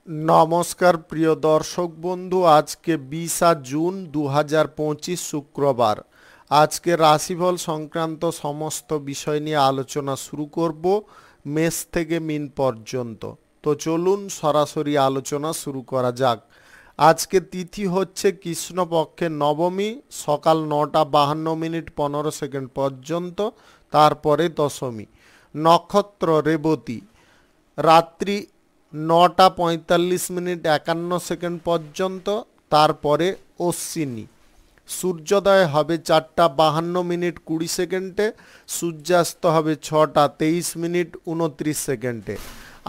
নমস্কার প্রিয় দর্শক বন্ধু, আজকে 20 জুন 2025 শুক্রবার। আজকে রাশিফল সংক্রান্ত সমস্ত বিষয় নিয়ে আলোচনা শুরু করব মেষ থেকে মিন পর্যন্ত। তো চলুন সরাসরি আলোচনা শুরু করা যাক। আজকে তিথি হচ্ছে কৃষ্ণপক্ষের নবমী, সকাল 9:52 পর্যন্ত, তারপরে দশমী। নক্ষত্র রেবতী, রাত্রি 9:45 পর্যন্ত, তারপরে অশ্বিনী। সূর্যোদয় হবে 4:52 সূর্যাস্ত হবে 6:23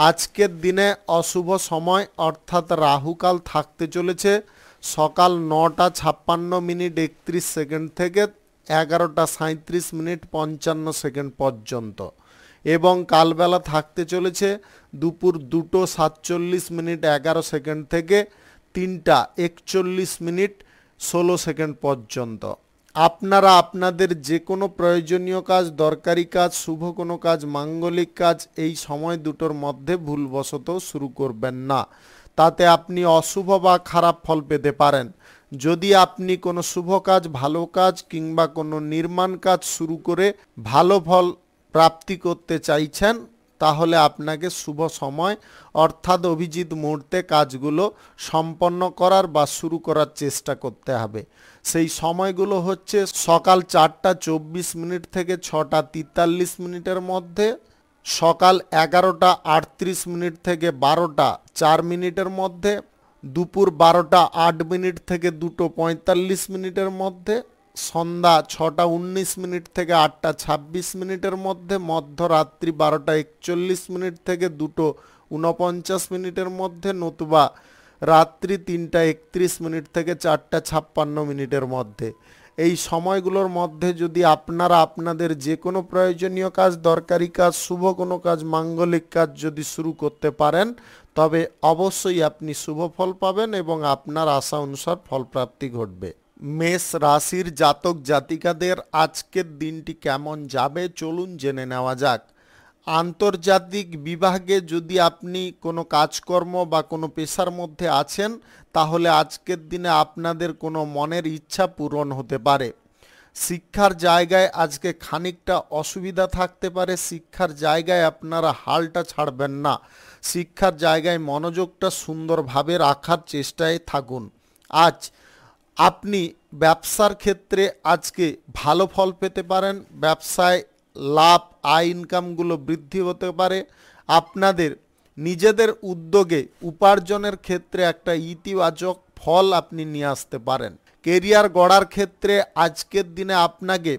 আজকের দিনে অশুভ সময় অর্থাৎ রাহুকাল থাকতে চলেছে সকাল 9:56 থেকে 11:37 পর্যন্ত, এবং কালবেলা থাকতে চলেছে দুপুর 2:47 থেকে 3:41 পর্যন্ত। আপনারা আপনাদের যে কোনো প্রয়োজনীয় কাজ, দরকারি কাজ, শুভ কোনো কাজ, মাঙ্গলিক কাজ এই সময় দুটোর মধ্যে ভুলবশত শুরু করবেন না, তাতে আপনি অশুভ বা খারাপ ফল পেতে পারেন। যদি আপনি কোনো শুভ কাজ, ভালো কাজ কিংবা কোনো নির্মাণ কাজ শুরু করে ভালো ফল প্রাপ্তি করতে চাইছেন, তাহলে আপনাকে শুভ সময় অর্থাৎ অভিজিৎ মুহূর্তে কাজগুলো সম্পন্ন করার বা শুরু করার চেষ্টা করতে হবে। সেই সময়গুলো হচ্ছে সকাল 4:24 থেকে 6:43 মধ্যে, সকাল 11:38 থেকে 12:04 মধ্যে, দুপুর 12:08 থেকে 2:45 মধ্যে, সন্ধ্যা 6:19 থেকে 8:26 মধ্যে, মধ্যরাত্রি 12:41 থেকে 2:49 মধ্যে, নতুবা রাত্রি 3:31 থেকে 4:56 মধ্যে। এই সময়গুলোর মধ্যে যদি আপনারা আপনাদের যে কোনো প্রয়োজনীয় কাজ, দরকারি কাজ, শুভ কোনো কাজ, মাঙ্গলিক কাজ যদি শুরু করতে পারেন, তবে অবশ্যই আপনি শুভ ফল পাবেন এবং আপনার আশা অনুসার ফলপ্রাপ্তি ঘটবে। মেষ রাশির জাতক জাতিকাদের আজকের দিনটি কেমন যাবে চলুন জেনে নেওয়া যাক। আন্তর্জাতিক বিভাগে যদি আপনি কোনো কাজকর্ম বা কোনো পেশার মধ্যে আছেন, তাহলে আজকের দিনে আপনাদের কোনো মনের ইচ্ছা পূরণ হতে পারে। শিক্ষার জায়গায় আজকে খানিকটা অসুবিধা থাকতে পারে, শিক্ষার জায়গায় আপনারা হালটা ছাড়বেন না, শিক্ষার জায়গায় মনোযোগটা সুন্দরভাবে রাখার চেষ্টায় থাকুন। আজ আপনি ব্যবসার ক্ষেত্রে আজকে ভালো ফল পেতে পারেন, ব্যবসায় লাভ, আয় ইনকামগুলো বৃদ্ধি হতে পারে। আপনাদের নিজেদের উদ্যোগে উপার্জনের ক্ষেত্রে একটা ইতিবাচক ফল আপনি নিয়ে আসতে পারেন। কেরিয়ার গড়ার ক্ষেত্রে আজকের দিনে আপনাকে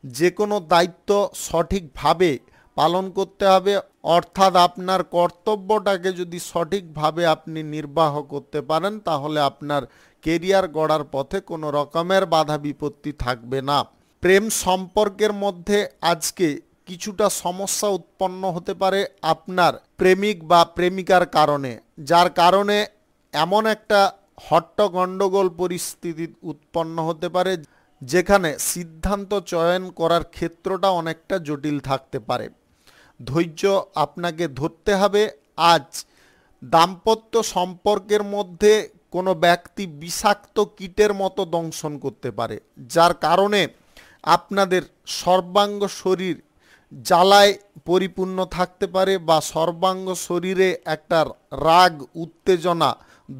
যে কোনো দায়িত্ব সঠিকভাবে পালন করতে হবে, অর্থাৎ আপনার কর্তব্যটাকে যদি সঠিকভাবে আপনি নির্বাহ করতে পারেন, তাহলে আপনার কেরিয়ার গড়ার পথে কোনো রকমের বাধা বিপত্তি থাকবে না। প্রেম সম্পর্কের মধ্যে আজকে কিছুটা সমস্যা উৎপন্ন হতে পারে আপনার প্রেমিক বা প্রেমিকার কারণে, যার কারণে এমন একটা হট্টগণ্ডগোল পরিস্থিতি উৎপন্ন হতে পারে যেখানে সিদ্ধান্ত চয়ন করার ক্ষেত্রটা অনেকটা জটিল থাকতে পারে। ধৈর্য আপনাকে ধরতে হবে। আজ দাম্পত্য সম্পর্কের মধ্যে কোনো ব্যক্তি বিষাক্ত কীটের মতো দংশন করতে পারে, যার কারণে আপনাদের সর্বাঙ্গ শরীর জ্বালায় পরিপূর্ণ থাকতে পারে বা সর্বাঙ্গ শরীরে একটা রাগ, উত্তেজনা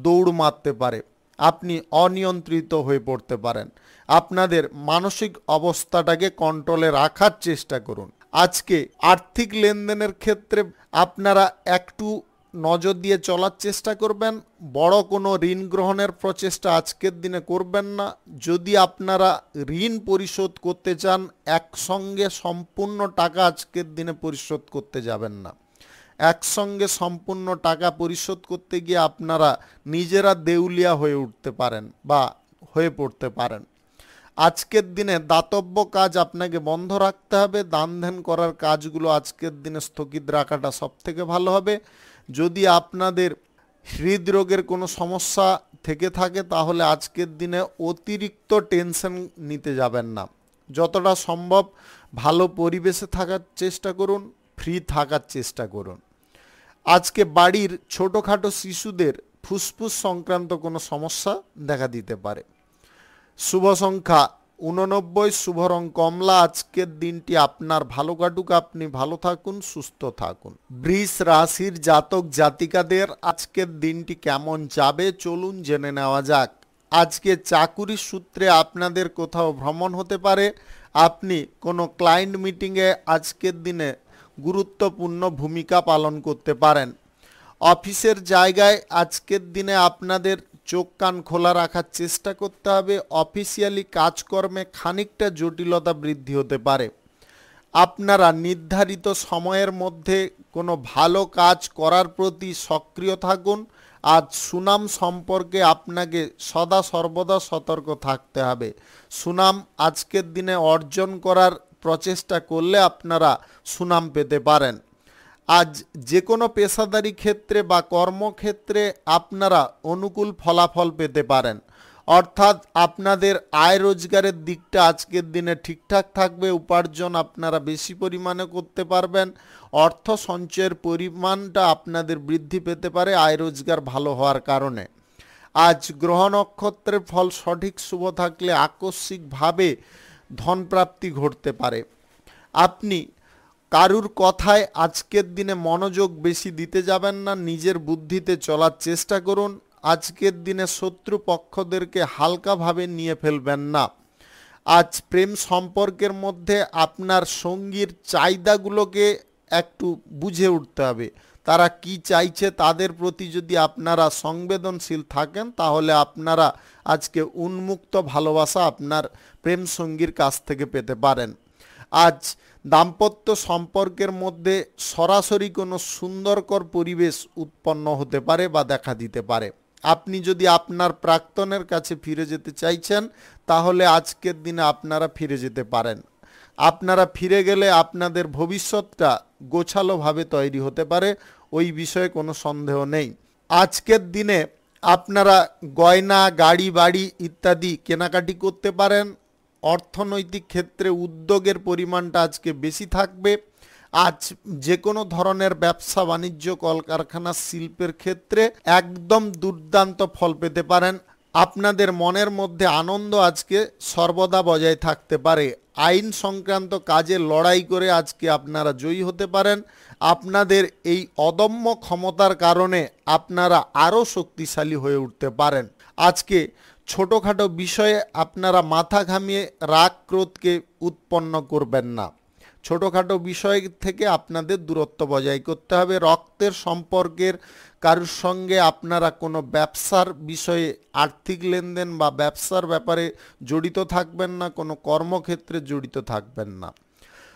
দৌড় মারতে পারে। আপনি অনিয়ন্ত্রিত হয়ে পড়তে পারেন। আপনাদের মানসিক অবস্থাটাকে কন্ট্রোলে রাখার চেষ্টা করুন। আজকে আর্থিক লেনদেনের ক্ষেত্রে আপনারা একটু নজর দিয়ে চলার চেষ্টা করবেন। বড় কোনো ঋণ গ্রহণের প্রচেষ্টা আজকের দিনে করবেন না। যদি আপনারা ঋণ পরিশোধ করতে চান, একসঙ্গে সম্পূর্ণ টাকা আজকের দিনে পরিশোধ করতে যাবেন না। একসঙ্গে সম্পূর্ণ টাকা পরিশোধ করতে গিয়ে আপনারা নিজেরা দেউলিয়া হয়ে উঠতে পারেন বা হয়ে পড়তে পারেন। আজকের দিনে দাতব্য কাজ আপনাকে বন্ধ রাখতে হবে। দান ধ্যান করার কাজগুলো আজকের দিনে স্থগিত রাখাটা সবথেকে ভালো হবে। যদি আপনাদের হৃদরোগের কোনো সমস্যা থেকে থাকে, তাহলে আজকের দিনে অতিরিক্ত টেনশন নিতে যাবেন না। যতটা সম্ভব ভালো পরিবেশে থাকার চেষ্টা করুন, ফ্রি থাকার চেষ্টা করুন। আজকে বাড়ির ছোটোখাটো শিশুদের ফুসফুস সংক্রান্ত কোনো সমস্যা দেখা দিতে পারে। শুভ সংখ্যা 89, শুভ রং কমলা। আজকের দিনটি আপনার ভালো কাটুক, আপনি ভালো থাকুন, সুস্থ থাকুন। বৃষ রাশির জাতক জাতিকাদের আজকের দিনটি কেমন যাবে চলুন জেনে নেওয়া যাক। আজকে চাকুরির সূত্রে আপনাদের কোথাও ভ্রমণ হতে পারে। আপনি কোনো ক্লায়েন্ট মিটিংয়ে আজকের দিনে গুরুত্বপূর্ণ ভূমিকা পালন করতে পারেন। অফিসের জায়গায় আজকের দিনে আপনাদের চোখ কান খোলা রাখার চেষ্টা করতে হবে। অফিসিয়ালি কাজকর্মে খানিকটা জটিলতা বৃদ্ধি হতে পারে। আপনারা নির্ধারিত সময়ের মধ্যে কোনো ভালো কাজ করার প্রতি সক্রিয় থাকুন। আজ সুনাম সম্পর্কে আপনাকে সদা সর্বদা সতর্ক থাকতে হবে। সুনাম আজকের দিনে অর্জন করার প্রচেষ্টা করলে আপনারা সুনাম পেতে পারেন। আজ যে কোনো পেশাদারি ক্ষেত্রে বা কর্মক্ষেত্রে আপনারা অনুকূল ফলাফল পেতে পারেন। অর্থাৎ আপনাদের আয় রোজগারের দিকটা আজকের দিনে ঠিকঠাক থাকবে। উপার্জন আপনারা বেশি পরিমাণে করতে পারবেন। অর্থ সঞ্চয়ের পরিমাণটা আপনাদের বৃদ্ধি পেতে পারে আয় রোজগার ভালো হওয়ার কারণে। আজ গ্রহ নক্ষত্রের ফল সঠিক শুভ থাকলে আকস্মিকভাবে ধনপ্রাপ্তি ঘটতে পারে। আপনি কারুর কথায় আজকের দিনে মনোযোগ বেশি দিতে যাবেন না, নিজের বুদ্ধিতে চলার চেষ্টা করুন। আজকের দিনে শত্রু পক্ষদেরকে হালকাভাবে নিয়ে ফেলবেন না। আজ প্রেম সম্পর্কের মধ্যে আপনার সঙ্গীর চাহিদাগুলোকে একটু বুঝে উঠতে হবে। তারা কি চাইছে তাদের প্রতি যদি আপনারা সংবেদনশীল থাকেন তাহলে আপনারা আজকে উন্মুক্ত ভালোবাসা আপনার প্রেম সঙ্গীর কাছ থেকে পেতে পারেন। আজ দাম্পত্য সম্পর্কের মধ্যে সরাসরি কোনো সুন্দরকর পরিবেশ উৎপন্ন হতে পারে বা দেখা দিতে পারে। আপনি যদি আপনার প্রাক্তনের কাছে ফিরে যেতে চাইছেন তাহলে আজকের দিনে আপনারা ফিরে যেতে পারেন। আপনারা ফিরে গেলে আপনাদের ভবিষ্যৎটা গোছালোভাবে তৈরি হতে পারে, ওই বিষয়ে কোনো সন্দেহ নেই। আজকের দিনে আপনারা গয়না, গাড়ি, বাড়ি ইত্যাদি কেনাকাটি করতে পারেন। অর্থনৈতিক ক্ষেত্রে উদ্যোগের পরিমাণটা আজকে বেশি থাকবে। আজ যে কোনো ধরনের ব্যবসা বাণিজ্য, কলকারখানা, শিল্পের ক্ষেত্রে একদম দুর্দান্ত ফল পেতে পারেন। আপনাদের মনের মধ্যে আনন্দ আজকে সর্বদা বজায় থাকতে পারে। আইন সংক্রান্ত কাজে লড়াই করে আজকে আপনারা জয়ী হতে পারেন। আপনাদের এই অদম্য ক্ষমতার কারণে আপনারা আরও শক্তিশালী হয়ে উঠতে পারেন। আজকে ছোটোখাটো বিষয়ে আপনারা মাথা ঘামিয়ে রাগ ক্রোধকে উৎপন্ন করবেন না। ছোটোখাটো বিষয় থেকে আপনাদের দূরত্ব বজায় করতে হবে। রক্তের সম্পর্কের কারোর সঙ্গে আপনারা কোনো ব্যবসার বিষয়ে আর্থিক লেনদেন বা ব্যবসার ব্যাপারে জড়িত থাকবেন না, কোনো কর্মক্ষেত্রে জড়িত থাকবেন না।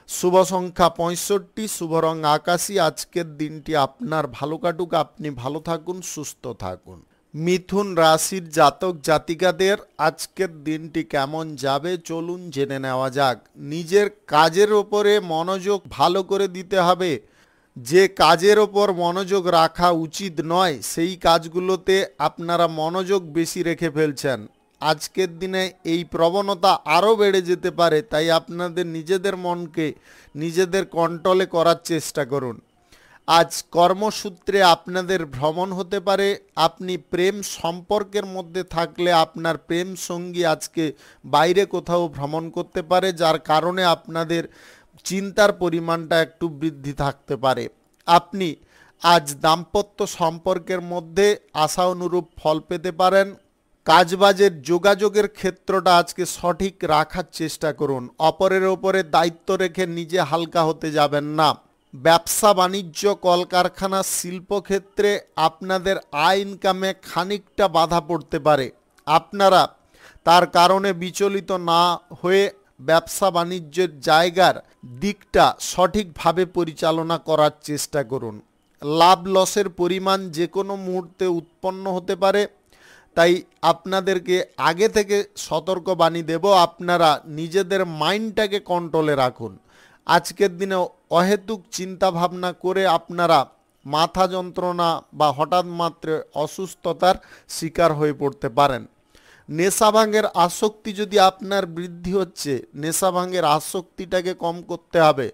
শুভ সংখ্যা 65, শুভ রং আকাশী। আজকের দিনটি আপনার ভালো কাটুক, আপনি ভালো থাকুন, সুস্থ থাকুন। মিথুন রাশির জাতক জাতিকাদের আজকের দিনটি কেমন যাবে চলুন জেনে নেওয়া যাক। নিজের কাজের ওপরে মনোযোগ ভালো করে দিতে হবে। যে কাজের ওপর মনোযোগ রাখা উচিত নয় সেই কাজগুলোতে আপনারা মনোযোগ বেশি রেখে ফেলছেন। আজকের দিনে এই প্রবণতা আরও বেড়ে যেতে পারে, তাই আপনাদের নিজেদের মনকে নিজেদের কন্ট্রোলে করার চেষ্টা করুন। আজ কর্মসূত্রে আপনাদের ভ্রমণ হতে পারে। আপনি প্রেম সম্পর্কের মধ্যে থাকলে আপনার প্রেম সঙ্গী আজকে বাইরে কোথাও ভ্রমণ করতে পারে, যার কারণে আপনাদের চিন্তার পরিমাণটা একটু বৃদ্ধি থাকতে পারে। আপনি আজ দাম্পত্য সম্পর্কের মধ্যে আশা অনুরূপ ফল পেতে পারেন। কাজবাজের যোগাযোগের ক্ষেত্রটা আজকে সঠিক রাখার চেষ্টা করুন। অপরের ওপরে দায়িত্ব রেখে নিজে হালকা হতে যাবেন না। ব্যবসা বাণিজ্য, কলকারখানা, শিল্পক্ষেত্রে আপনাদের আয় ইনকামে খানিকটা বাধা পড়তে পারে। আপনারা তার কারণে বিচলিত না হয়ে ব্যবসা বাণিজ্যের জায়গার দিকটা সঠিকভাবে পরিচালনা করার চেষ্টা করুন। লাভ লসের পরিমাণ যে কোনো মুহূর্তে উৎপন্ন হতে পারে, তাই আপনাদেরকে আগে থেকে সতর্কবাণী দেব, আপনারা নিজেদের মাইন্ডটাকে কন্ট্রোলে রাখুন। আজকের দিনে অহেতুক চিন্তা ভাবনা করে আপনারা মাথা যন্ত্রণা বা হঠাৎ মাত্র অসুস্থতার শিকার হয়ে পড়তে পারেন। নেশা ভাঙের আসক্তি যদি আপনার বৃদ্ধি হচ্ছে, নেশা ভাঙের আসক্তিটাকে কম করতে হবে।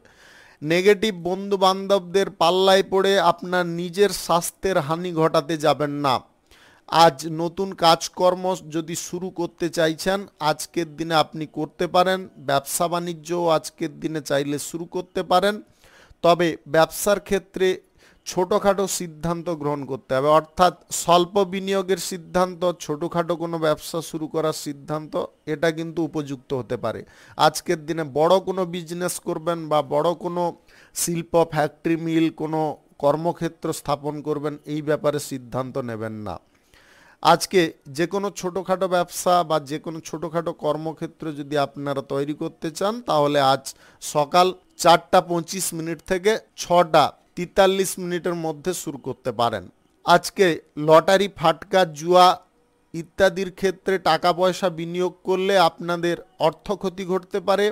নেগেটিভ বন্ধু বান্ধবদের পাল্লায় পড়ে আপনার নিজের স্বাস্থ্যের হানি ঘটাতে যাবেন না। আজ নতুন কাজকর্ম যদি শুরু করতে চাইছেন, আজকের দিনে আপনি করতে পারেন। ব্যবসা বাণিজ্যও আজকের দিনে চাইলে শুরু করতে পারেন, তবে ব্যবসার ক্ষেত্রে ছোটোখাটো সিদ্ধান্ত গ্রহণ করতে হবে, অর্থাৎ স্বল্প বিনিয়োগের সিদ্ধান্ত, ছোটোখাটো কোনো ব্যবসা শুরু করার সিদ্ধান্ত, এটা কিন্তু উপযুক্ত হতে পারে। আজকের দিনে বড় কোনো বিজনেস করবেন বা বড় কোনো শিল্প, ফ্যাক্টরি, মিল, কোনো কর্মক্ষেত্র স্থাপন করবেন, এই ব্যাপারে সিদ্ধান্ত নেবেন না। আজকে যে কোনো ছোটোখাটো ব্যবসা বা যে কোনো ছোটোখাটো কর্মক্ষেত্র যদি আপনারা তৈরি করতে চান, তাহলে আজ সকাল 4:25 থেকে 6:43 মধ্যে শুরু করতে পারেন। আজকে লটারি, ফাটকা, জুয়া ইত্যাদির ক্ষেত্রে টাকা পয়সা বিনিয়োগ করলে আপনাদের অর্থ ক্ষতি ঘটতে পারে।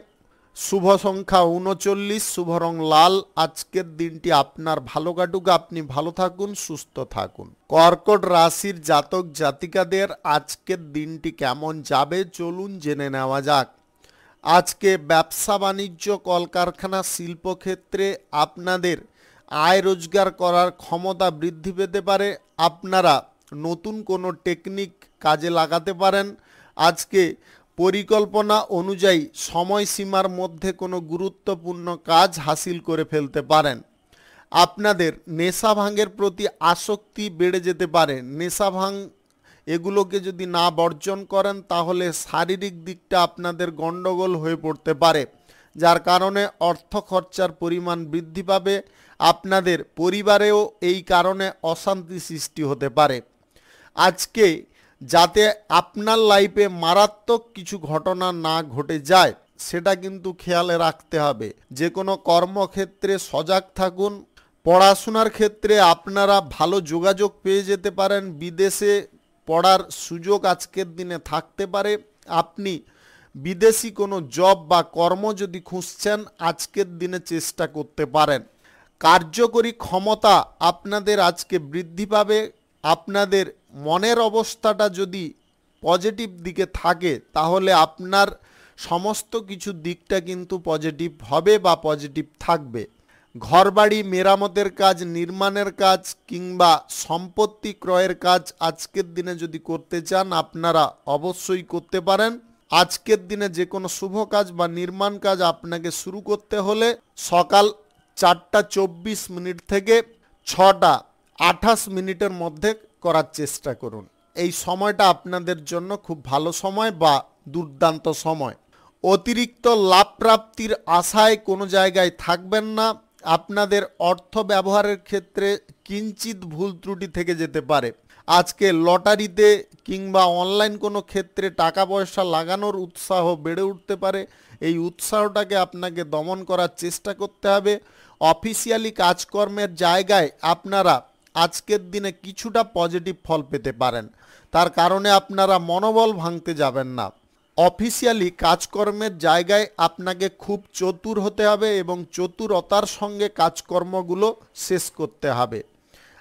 শুভ সংখ্যা 39, শুভ রং লাল। আজকের দিনটি আপনার ভালো কাটুক, আপনি ভালো থাকুন, সুস্থ থাকুন। কর্কট রাশির জাতক জাতিকাদের আজকের দিনটি কেমন যাবে চলুন জেনে নেওয়া যাক। আজকে ব্যবসা বাণিজ্য, কলকারখানা, শিল্পক্ষেত্রে আপনাদের আয় রোজগার করার ক্ষমতা বৃদ্ধি পেতে পারে। আপনারা নতুন কোনো টেকনিক কাজে লাগাতে পারেন। আজকে পরিকল্পনা অনুযায়ী সময়সীমার মধ্যে কোনো গুরুত্বপূর্ণ কাজ হাসিল করে ফেলতে পারেন। আপনাদের নেশা ভাঙের প্রতি আসক্তি বেড়ে যেতে পারে। নেশা ভাঙ এগুলোকে যদি না বর্জন করেন, তাহলে শারীরিক দিকটা আপনাদের গণ্ডগোল হয়ে পড়তে পারে, যার কারণে অর্থ খরচার পরিমাণ বৃদ্ধি পাবে। আপনাদের পরিবারেও এই কারণে অশান্তি সৃষ্টি হতে পারে। আজকে যাতে আপনার লাইফে মারাত্মক কিছু ঘটনা না ঘটে যায়, সেটা কিন্তু খেয়ালে রাখতে হবে। যে কোনো কর্মক্ষেত্রে সজাগ থাকুন। পড়াশোনার ক্ষেত্রে আপনারা ভালো যোগাযোগ পেয়ে যেতে পারেন। বিদেশে পড়ার সুযোগ আজকের দিনে থাকতে পারে। আপনি বিদেশি কোনো জব বা কর্ম যদি খুঁজছেন, আজকের দিনে চেষ্টা করতে পারেন। কার্যকরী ক্ষমতা আপনাদের আজকে বৃদ্ধি পাবে। আপনাদের মনের অবস্থাটা যদি পজিটিভ দিকে থাকে, তাহলে আপনার সমস্ত কিছু দিকটা কিন্তু পজিটিভ হবে বা পজিটিভ থাকবে। ঘরবাড়ি মেরামতের কাজ, নির্মাণের কাজ কিংবা সম্পত্তি ক্রয়ের কাজ আজকের দিনে যদি করতে চান, আপনারা অবশ্যই করতে পারেন। আজকের দিনে যে কোনো শুভ কাজ বা নির্মাণ কাজ আপনাকে শুরু করতে হলে সকাল 4:24 থেকে 6:28 মধ্যে করার চেষ্টা করুন। এই সময়টা আপনাদের জন্য খুব ভালো সময় বা দুর্দান্ত সময়। অতিরিক্ত লাভ প্রাপ্তির আশায় কোনো জায়গায় থাকবেন না। আপনাদের অর্থ ব্যবহারের ক্ষেত্রে কিঞ্চিত ভুল ত্রুটি থেকে যেতে পারে। আজকে লটারিতে কিংবা অনলাইন কোনো ক্ষেত্রে টাকা পয়সা লাগানোর উৎসাহ বেড়ে উঠতে পারে। এই উৎসাহটাকে আপনাকে দমন করার চেষ্টা করতে হবে। অফিসিয়ালি কাজকর্মের জায়গায় আপনারা আজকের দিনে কিছুটা পজিটিভ ফল পেতে পারেন, তার কারণে আপনারা মনোবল ভাঙতে যাবেন না। অফিসিয়ালি কাজকর্মের জায়গায় আপনাকে খুব চতুর হতে হবে এবং চতুরতার সঙ্গে কাজকর্মগুলো শেষ করতে হবে।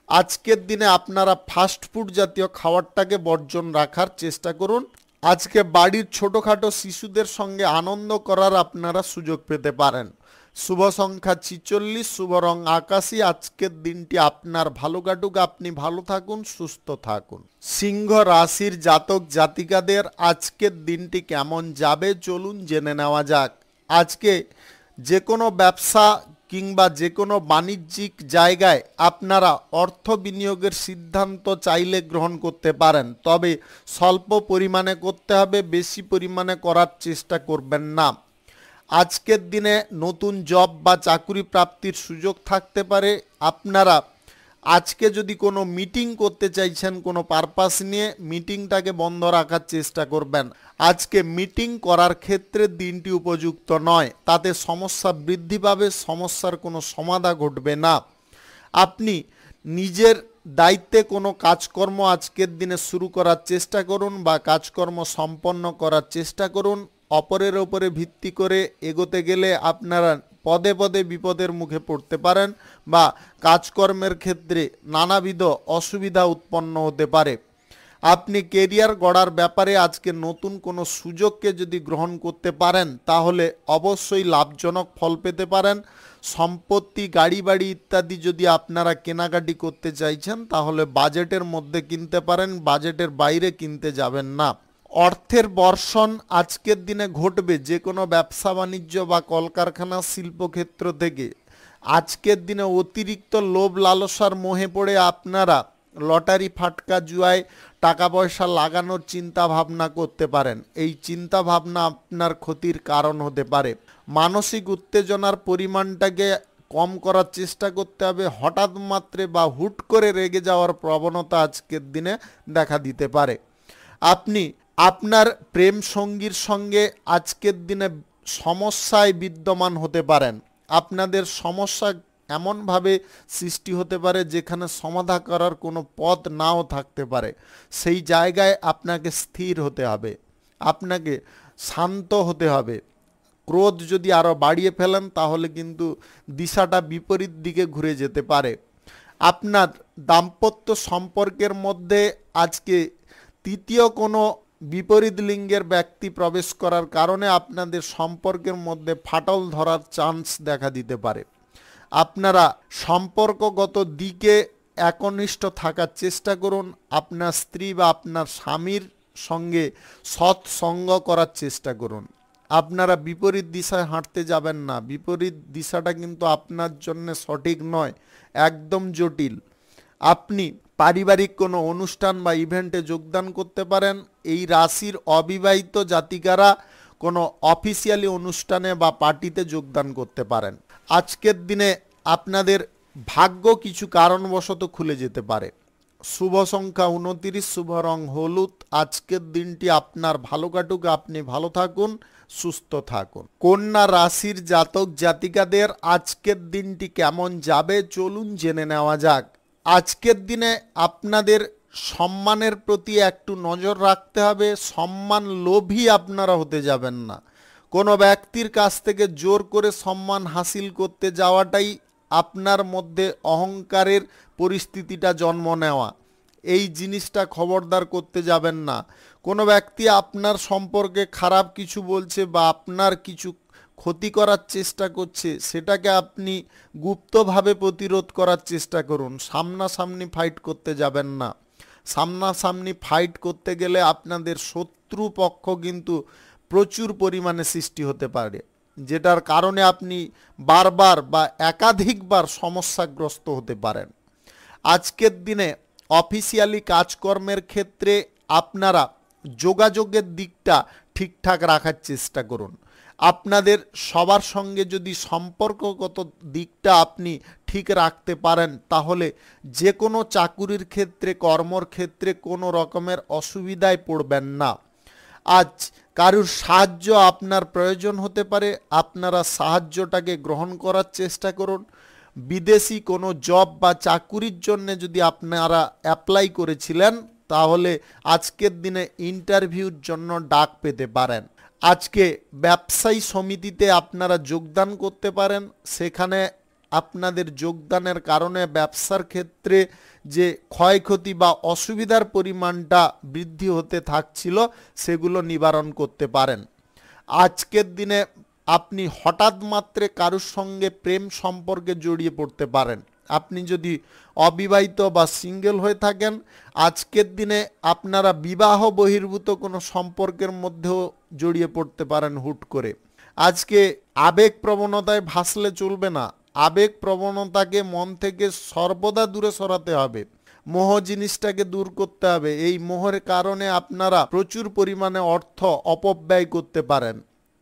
আজকের দিনে আপনারা ফাস্টফুড জাতীয় খাবারটাকে বর্জন রাখার চেষ্টা করুন। আজকে বাড়ির ছোটোখাটো শিশুদের সঙ্গে আনন্দ করার আপনারা সুযোগ পেতে পারেন। শুভ সংখ্যা 46, শুভ রং আকাশী। আজকের দিনটি আপনার ভালো কাটুক, আপনি ভালো থাকুন, সুস্থ থাকুন। সিংহ রাশির জাতক জাতিকাদের আজকের দিনটি কেমন যাবে চলুন জেনে নেওয়া যাক। আজকে যে কোনো ব্যবসা কিংবা যে কোনো বাণিজ্যিক জায়গায় আপনারা অর্থ বিনিয়োগের সিদ্ধান্ত চাইলে গ্রহণ করতে পারেন, তবে স্বল্প পরিমাণে করতে হবে, বেশি পরিমাণে করার চেষ্টা করবেন না। আজকের দিনে নতুন জব বা চাকরি প্রাপ্তির সুযোগ থাকতে পারে। আপনারা আজকে যদি কোনো মিটিং করতে চাইছেন কোনো পারপাস নিয়ে, মিটিংটাকে বন্ধ রাখার চেষ্টা করবেন। আজকে মিটিং করার ক্ষেত্রে দিনটি উপযুক্ত নয়, তাতে সমস্যা বৃদ্ধি পাবে, সমস্যার কোনো সমাধান ঘটবে না। আপনি নিজের দায়িত্বে কোনো কাজকর্ম আজকের দিনে শুরু করার চেষ্টা করুন বা কাজকর্ম সম্পন্ন করার চেষ্টা করুন। অপরের ওপরে ভিত্তি করে এগোতে গেলে আপনারা পদে পদে বিপদের মুখে পড়তে পারেন বা কাজকর্মের ক্ষেত্রে নানাবিধ অসুবিধা উৎপন্ন হতে পারে। আপনি কেরিয়ার গড়ার ব্যাপারে আজকে নতুন কোনো সুযোগকে যদি গ্রহণ করতে পারেন, তাহলে অবশ্যই লাভজনক ফল পেতে পারেন। সম্পত্তি, গাড়ি বাড়ি ইত্যাদি যদি আপনারা কেনাকাটি করতে চাইছেন তাহলে বাজেটের মধ্যে কিনতে পারেন, বাজেটের বাইরে কিনতে যাবেন না। অর্থের বর্ষণ আজকের দিনে ঘটবে যে কোনো ব্যবসা বাণিজ্য বা কলকারখানা শিল্পক্ষেত্র থেকে। আজকের দিনে অতিরিক্ত লোভ লালসার মোহে পড়ে আপনারা লটারি, ফাটকা, জুয়ায় টাকা পয়সা লাগানোর চিন্তা ভাবনা করতে পারেন। এই চিন্তা ভাবনা আপনার ক্ষতির কারণ হতে পারে। মানসিক উত্তেজনার পরিমাণটাকে কম করার চেষ্টা করতে হবে। হঠাৎ মাত্রে বা হুট করে রেগে যাওয়ার প্রবণতা আজকের দিনে দেখা দিতে পারে। আপনি আপনার প্রেম সঙ্গীর সঙ্গে আজকের দিনে সমস্যায় বিদ্যমান হতে পারেন। আপনাদের সমস্যা এমনভাবে সৃষ্টি হতে পারে যেখানে সমাধান করার কোনো পথ নাও থাকতে পারে। সেই জায়গায় আপনাকে স্থির হতে হবে, আপনাকে শান্ত হতে হবে। ক্রোধ যদি আরও বাড়িয়ে ফেলেন তাহলে কিন্তু দিশাটা বিপরীত দিকে ঘুরে যেতে পারে। আপনার দাম্পত্য সম্পর্কের মধ্যে আজকে তৃতীয় কোনো বিপরীত লিঙ্গের ব্যক্তি প্রবেশ করার কারণে আপনাদের সম্পর্কের মধ্যে ফাটল ধরার চান্স দেখা দিতে পারে। আপনারা সম্পর্কগত দিকে একনিষ্ঠ থাকার চেষ্টা করুন। আপনার স্ত্রী বা আপনার স্বামীর সঙ্গে সৎসঙ্গ করার চেষ্টা করুন। আপনারা বিপরীত দিশায় হাঁটতে যাবেন না। বিপরীত দিশাটা কিন্তু আপনার জন্য সঠিক নয়, একদম জটিল। আপনি পারিবারিক কোনো অনুষ্ঠান বা ইভেন্টে যোগদান করতে পারেন। এই রাশির অবিবাহিত জাতিকারা কোনো অফিসিয়ালি অনুষ্ঠানে বা পার্টিতে যোগদান করতে পারেন। আজকের দিনে আপনাদের ভাগ্য কিছু কারণবশত খুলে যেতে পারে। শুভ সংখ্যা 29, শুভ রং হলুদ। আজকের দিনটি আপনার ভালো কাটুক, আপনি ভালো থাকুন, সুস্থ থাকুন। কন্যা রাশির জাতক জাতিকাদের আজকের দিনটি কেমন যাবে চলুন জেনে নেওয়া যাক। আজকের দিনে আপনাদের সম্মানের প্রতি একটু নজর রাখতে হবে। সম্মান লোভী আপনারা হতে যাবেন না। কোনো ব্যক্তির কাছ থেকে জোর করে সম্মান হাসিল করতে যাওয়াটাই আপনার মধ্যে অহংকারের পরিস্থিতিটা জন্ম নেওয়া। এই জিনিসটা খবরদার করতে যাবেন না। কোনো ব্যক্তি আপনার সম্পর্কে খারাপ কিছু বলছে বা আপনার কিছু ক্ষতি করার চেষ্টা করছে, সেটাকে আপনি গুপ্তভাবে প্রতিরোধ করার চেষ্টা করুন। সামনাসামনি ফাইট করতে যাবেন না। সামনাসামনি ফাইট করতে গেলে আপনাদের শত্রুপক্ষ কিন্তু প্রচুর পরিমাণে সৃষ্টি হতে পারে, যেটার কারণে আপনি বারবার বা একাধিকবার সমস্যাগ্রস্ত হতে পারেন। আজকের দিনে অফিসিয়ালি কাজকর্মের ক্ষেত্রে আপনারা যোগাযোগের দিকটা ঠিকঠাক রাখার চেষ্টা করুন। আপনাদের সবার সঙ্গে যদি সম্পর্কগত দিকটা আপনি ঠিক রাখতে পারেন তাহলে যে কোনো চাকুরির ক্ষেত্রে, কর্মর ক্ষেত্রে কোনো রকমের অসুবিধায় পড়বেন না। আজ কারুর সাহায্য আপনার প্রয়োজন হতে পারে, আপনারা সাহায্যটাকে গ্রহণ করার চেষ্টা করুন। বিদেশি কোনো জব বা চাকুরির জন্য যদি আপনারা অ্যাপ্লাই করেছিলেন তাহলে আজকের দিনে ইন্টারভিউর জন্য ডাক পেতে পারেন। আজকে ব্যবসায়ী সমিতিতে আপনারা যোগদান করতে পারেন। সেখানে আপনাদের যোগদানের কারণে ব্যবসার ক্ষেত্রে যে ক্ষয়ক্ষতি বা অসুবিধার পরিমাণটা বৃদ্ধি হতে থাকছিল সেগুলো নিবারণ করতে পারেন। আজকের দিনে আপনি হঠাৎ মাত্রে কারুর সঙ্গে প্রেম সম্পর্কে জড়িয়ে পড়তে পারেন। আপনি যদি অবিবাহিত বা সিঙ্গেল হয়ে থাকেন আজকের দিনে আপনারা বিবাহ বহির্ভূত কোনো সম্পর্কের মধ্যেও জড়িয়ে পড়তে পারেন হুট করে। আজকে আবেগ প্রবণতায় ভাসলে চলবে না। আবেগ প্রবণতাকে মন থেকে সর্বদা দূরে সরাতে হবে। মোহ জিনিসটাকে দূর করতে হবে। এই মোহের কারণে আপনারা প্রচুর পরিমাণে অর্থ অপব্যয় করতে পারেন।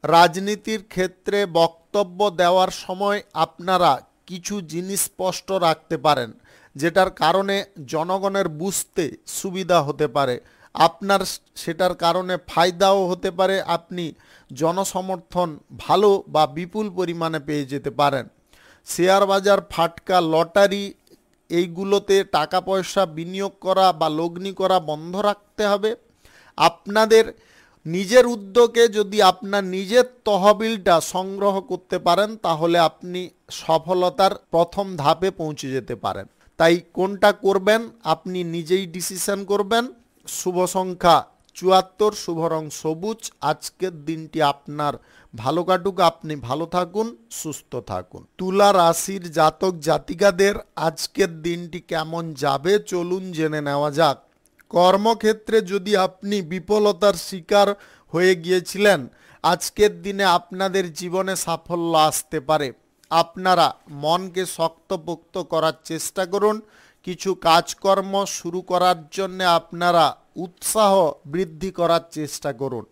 রাজনীতির ক্ষেত্রে বক্তব্য দেওয়ার সময় আপনারা কিছু জিনিস স্পষ্ট রাখতে পারেন, যেটার কারণে জনগণের বুঝতে সুবিধা হতে পারে। আপনার সেটার কারণে ফায়দাও হতে পারে। আপনি জনসমর্থন ভালো বা বিপুল পরিমাণে পেয়ে যেতে পারেন। শেয়ার বাজার, ফাটকা, লটারি এইগুলোতে টাকা পয়সা বিনিয়োগ করা বা লগ্নি করা বন্ধ রাখতে হবে। আপনাদের নিজের উদ্যোগে যদি আপনার নিজের তহবিলটা সংগ্রহ করতে পারেন তাহলে আপনি সফলতার প্রথম ধাপে পৌঁছে যেতে পারেন। তাই কোনটা করবেন আপনি নিজেই ডিসিশন করবেন। শুভ সংখ্যা 74, শুভ রং সবুজ। আজকের দিনটি আপনার ভালো কাটুক, আপনি ভালো থাকুন, সুস্থ থাকুন। তুলা রাশির জাতক জাতিকাদের আজকের দিনটি কেমন যাবে চলুন জেনে নেওয়া যাক। কর্মক্ষেত্রে যদি আপনি বিফলতার শিকার হয়ে গিয়েছিলেন, আজকের দিনে আপনাদের জীবনে সাফল্য আসতে পারে। আপনারা মনকে শক্তপোক্ত করার চেষ্টা করুন। কিছু কাজকর্ম শুরু করার জন্য আপনারা উৎসাহ বৃদ্ধি করার চেষ্টা করুন।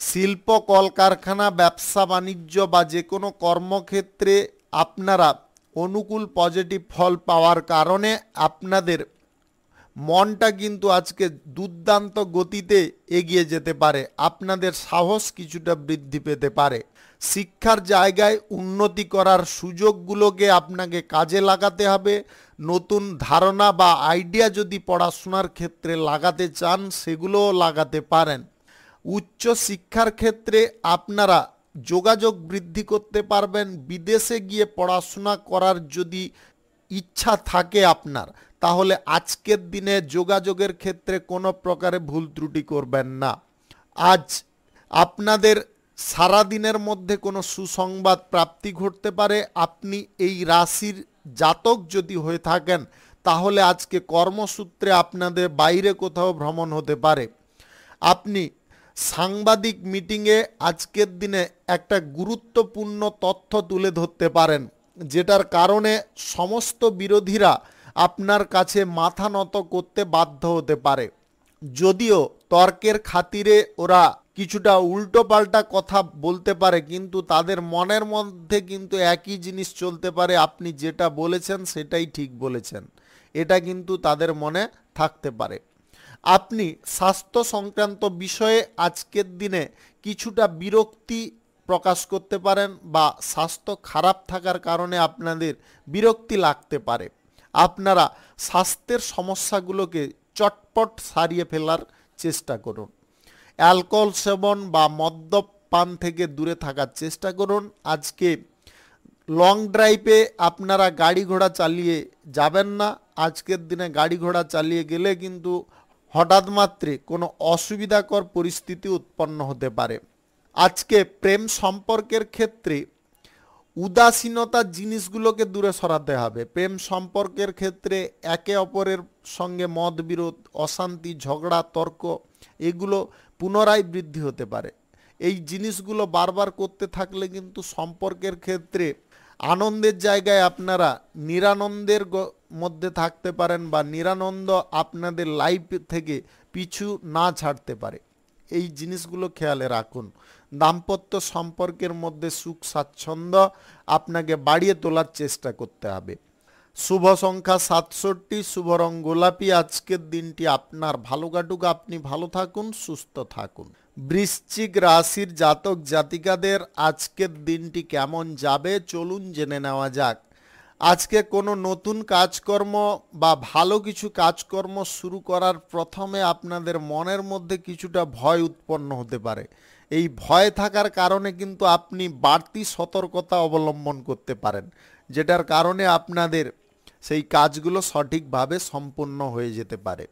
শিল্প কলকারখানা, ব্যবসা বাণিজ্য বা যে কোনো কর্মক্ষেত্রে আপনারা অনুকূল পজিটিভ ফল পাওয়ার কারণে আপনাদের মনটা কিন্তু আজকে দুর্দান্ত গতিতে এগিয়ে যেতে পারে। আপনাদের সাহস কিছুটা বৃদ্ধি পেতে পারে। শিক্ষার জায়গায় উন্নতি করার সুযোগগুলোকে আপনাকে কাজে লাগাতে হবে। নতুন ধারণা বা আইডিয়া যদি পড়াশোনার ক্ষেত্রে লাগাতে চান, সেগুলোও লাগাতে পারেন। উচ্চ শিক্ষার ক্ষেত্রে আপনারা যোগাযোগ বৃদ্ধি করতে পারবেন। বিদেশে গিয়ে পড়াশোনা করার যদি ইচ্ছা থাকে আপনার, তাহলে আজকের দিনে যোগাযোগের ক্ষেত্রে কোনো প্রকারে ভুল ত্রুটি করবেন না। আজ আপনাদের সারা দিনের মধ্যে কোনো সুসংবাদ প্রাপ্তি ঘটতে পারে। আপনি এই রাশির জাতক যদি হয়ে থাকেন, তাহলে আজকে কর্মসূত্রে আপনাদের বাইরে কোথাও ভ্রমণ হতে পারে। আপনি সাংবাদিক মিটিংয়ে আজকের দিনে একটা গুরুত্বপূর্ণ তথ্য তুলে ধরতে পারেন, যেটার কারণে সমস্ত বিরোধীরা আপনার কাছে মাথা নত করতে বাধ্য হতে পারে। যদিও তর্কের খাতিরে ওরা কিছুটা উল্টোপাল্টা কথা বলতে পারে, কিন্তু তাদের মনের মধ্যে কিন্তু একই জিনিস চলতে পারে, আপনি যেটা বলেছেন সেটাই ঠিক বলেছেন। এটা কিন্তু তাদের মনে থাকতে পারে। আপনি স্বাস্থ্য সংক্রান্ত বিষয়ে আজকের দিনে কিছুটা বিরক্তি প্রকাশ করতে পারেন, বা স্বাস্থ্য খারাপ থাকার কারণে আপনাদের বিরক্তি লাগতে পারে। আপনারা স্বাস্থ্যের সমস্যাগুলোকে চটপট সারিয়ে ফেলার চেষ্টা করুন। অ্যালকোহল সেবন বা মদ্যপান থেকে দূরে থাকার চেষ্টা করুন। আজকে লং ড্রাইভে আপনারা গাড়ি ঘোড়া চালিয়ে যাবেন না। আজকের দিনে গাড়ি ঘোড়া চালিয়ে গেলে কিন্তু হঠাৎ মাত্রে কোনো অসুবিধাকর পরিস্থিতি উৎপন্ন হতে পারে। আজকে প্রেম সম্পর্কের ক্ষেত্রে উদাসীনতার জিনিসগুলোকে দূরে সরাতে হবে। প্রেম সম্পর্কের ক্ষেত্রে একে অপরের সঙ্গে মতবিরোধ, অশান্তি, ঝগড়া, তর্ক এগুলো পুনরায় বৃদ্ধি হতে পারে। এই জিনিসগুলো বারবার করতে থাকলে কিন্তু সম্পর্কের ক্ষেত্রে আনন্দের জায়গায় আপনারা নিরানন্দের মধ্যে থাকতে পারেন, বা নিরানন্দ আপনাদের লাইফ থেকে পিছু না ছাড়তে পারে। এই জিনিসগুলো খেয়ালে রাখুন। দাম্পত্য সম্পর্কের মধ্যে সুখ স্বাচ্ছন্দ্য আপনাকে বাড়িয়ে তোলার চেষ্টা করতে হবে। শুভ সংখ্যা 67, শুভ রং গোলাপি। আজকের দিনটি আপনার ভালো কাটুক, আপনি ভালো থাকুন, সুস্থ থাকুন। বৃশ্চিক রাশির জাতক জাতিকাদের আজকের দিনটি কেমন যাবে চলুন জেনে নেওয়া যাক। আজকে কোনো নতুন কাজকর্ম বা ভালো কিছু কাজকর্ম শুরু করার প্রথমে আপনাদের মনের মধ্যে কিছুটা ভয় উৎপন্ন হতে পারে। এই ভয় থাকার কারণে কিন্তু আপনি বাড়তি সতর্কতা অবলম্বন করতে পারেন, যেটার কারণে আপনাদের সেই কাজগুলো সঠিকভাবে সম্পন্ন হয়ে যেতে পারে।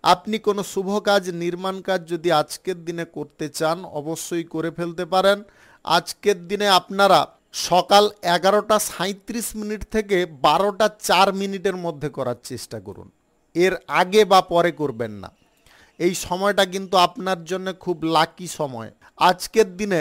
আপনি কোনো শুভ কাজ, নির্মাণ কাজ যদি আজকের দিনে করতে চান, অবশ্যই করে ফেলতে পারেন। আজকের দিনে আপনারা সকাল 11:37 থেকে 12:04 মধ্যে করার চেষ্টা করুন। এর আগে বা পরে করবেন না। এই সময়টা কিন্তু আপনার জন্য খুব লাকি সময়। আজকের দিনে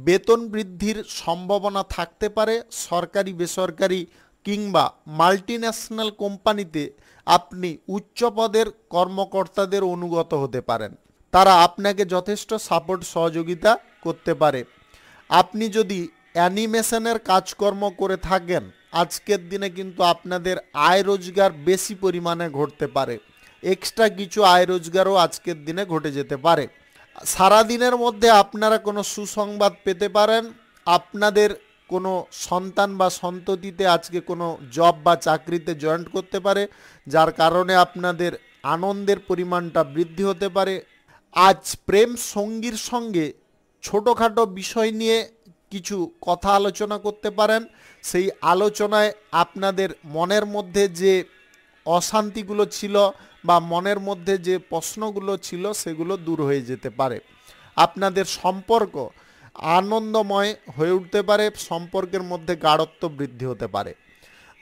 বেতন বৃদ্ধির সম্ভাবনা থাকতে পারে। সরকারি, বেসরকারি কিংবা মাল্টিন্যাশনাল কোম্পানিতে আপনি উচ্চ পদের কর্মকর্তাদের অনুগত হতে পারেন। তারা আপনাকে যথেষ্ট সাপোর্ট সহযোগিতা করতে পারে। আপনি যদি অ্যানিমেশনের কাজকর্ম করে থাকেন, আজকের দিনে কিন্তু আপনাদের আয় রোজগার বেশি পরিমাণে ঘটতে পারে। এক্সট্রা কিছু আয় রোজগারও আজকের দিনে ঘটে যেতে পারে। সারাদিনের মধ্যে আপনারা কোনো সুসংবাদ পেতে পারেন। আপনাদের কোনো সন্তান বা সন্ততিতে আজকে কোনো জব বা চাকরিতে জয়েন করতে পারে, যার কারণে আপনাদের আনন্দের পরিমাণটা বৃদ্ধি হতে পারে। আজ প্রেম সঙ্গীর সঙ্গে ছোটোখাটো বিষয় নিয়ে কিছু কথা আলোচনা করতে পারেন। সেই আলোচনায় আপনাদের মনের মধ্যে যে অশান্তিগুলো ছিল বা মনের মধ্যে যে প্রশ্নগুলো ছিল, সেগুলো দূর হয়ে যেতে পারে। আপনাদের সম্পর্ক আনন্দময় হয়ে উঠতে পারে, সম্পর্কের মধ্যে গাঢ়ত্ব বৃদ্ধি হতে পারে।